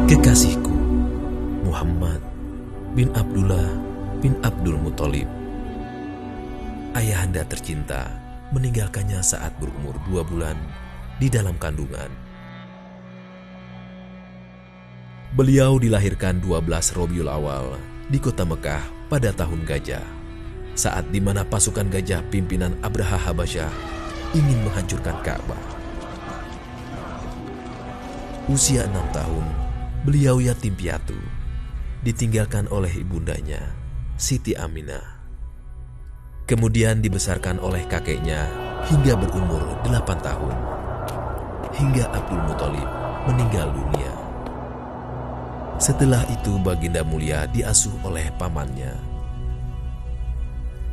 Kekasihku Muhammad bin Abdullah bin Abdul Muthalib, ayahanda tercinta, meninggalkannya saat berumur 2 bulan di dalam kandungan. Beliau dilahirkan 12 Rabiul Awal di kota Mekah pada tahun gajah, saat di mana pasukan gajah pimpinan Abraha Habasyah ingin menghancurkan Ka'bah. Usia 6 tahun, beliau yatim piatu, ditinggalkan oleh ibundanya, Siti Aminah. Kemudian dibesarkan oleh kakeknya hingga berumur 8 tahun, hingga Abdul Muthalib meninggal dunia. Setelah itu baginda mulia diasuh oleh pamannya.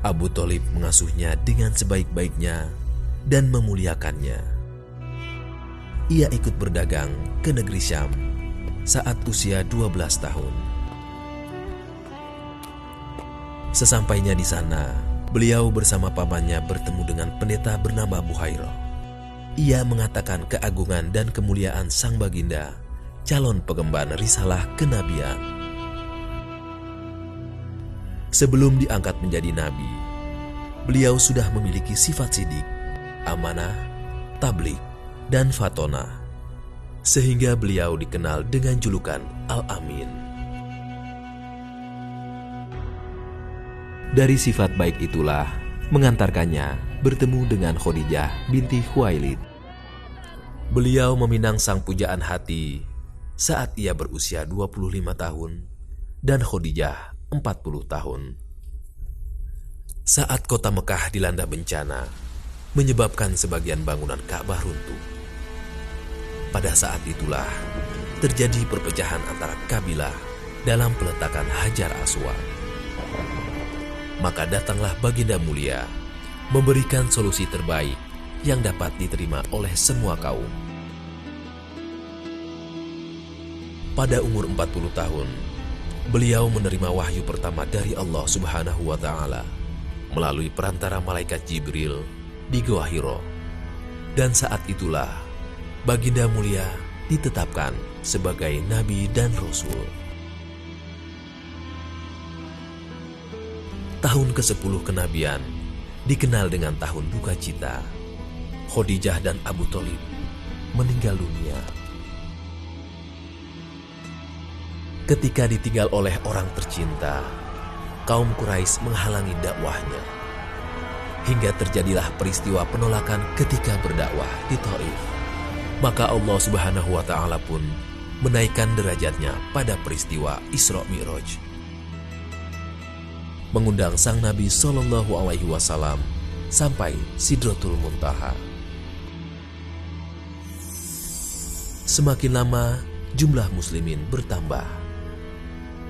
Abu Thalib mengasuhnya dengan sebaik-baiknya dan memuliakannya. Ia ikut berdagang ke negeri Syam saat usia 12 tahun. Sesampainya di sana, beliau bersama pamannya bertemu dengan pendeta bernama Buhairah. Ia mengatakan keagungan dan kemuliaan sang baginda, calon pengemban risalah kenabian. Sebelum diangkat menjadi nabi, beliau sudah memiliki sifat sidik, amanah, tabligh, dan fatonah, sehingga beliau dikenal dengan julukan Al-Amin. Dari sifat baik itulah mengantarkannya bertemu dengan Khadijah binti Khuwailid. Beliau meminang sang pujaan hati saat ia berusia 25 tahun dan Khadijah 40 tahun. Saat kota Mekah dilanda bencana, menyebabkan sebagian bangunan Ka'bah runtuh. Pada saat itulah terjadi perpecahan antara kabilah dalam peletakan Hajar Aswad. Maka datanglah baginda mulia memberikan solusi terbaik yang dapat diterima oleh semua kaum. Pada umur 40 tahun, beliau menerima wahyu pertama dari Allah Subhanahu wa Ta'ala melalui perantara malaikat Jibril di Gua Hiro. Dan saat itulah baginda mulia ditetapkan sebagai nabi dan rasul. Tahun ke-10 kenabian dikenal dengan tahun duka cita. Khadijah dan Abu Thalib meninggal dunia. Ketika ditinggal oleh orang tercinta, kaum Quraisy menghalangi dakwahnya. Hingga terjadilah peristiwa penolakan ketika berdakwah di Thaif. Maka Allah Subhanahu wa Ta'ala pun menaikkan derajatnya pada peristiwa Isra Mi'raj, mengundang sang Nabi Shallallahu Alaihi Wasallam sampai Sidratul Muntaha. Semakin lama jumlah muslimin bertambah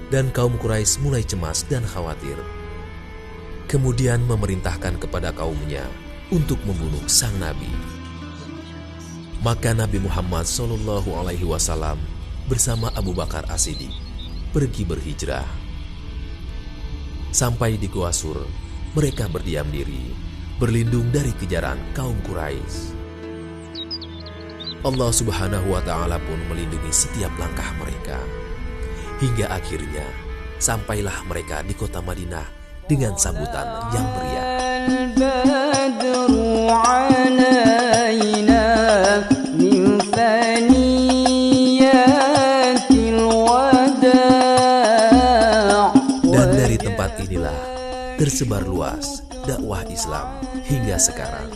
dan kaum Quraisy mulai cemas dan khawatir. Kemudian memerintahkan kepada kaumnya untuk membunuh sang Nabi. Maka Nabi Muhammad Shallallahu Alaihi Wasallam bersama Abu Bakar As-Siddiq pergi berhijrah. Sampai di Gua Sur, mereka berdiam diri, berlindung dari kejaran kaum Quraisy. Allah Subhanahu wa Ta'ala pun melindungi setiap langkah mereka. Hingga akhirnya sampailah mereka di kota Madinah dengan sambutan yang meriah. Dan dari tempat inilah tersebar luas dakwah Islam hingga sekarang.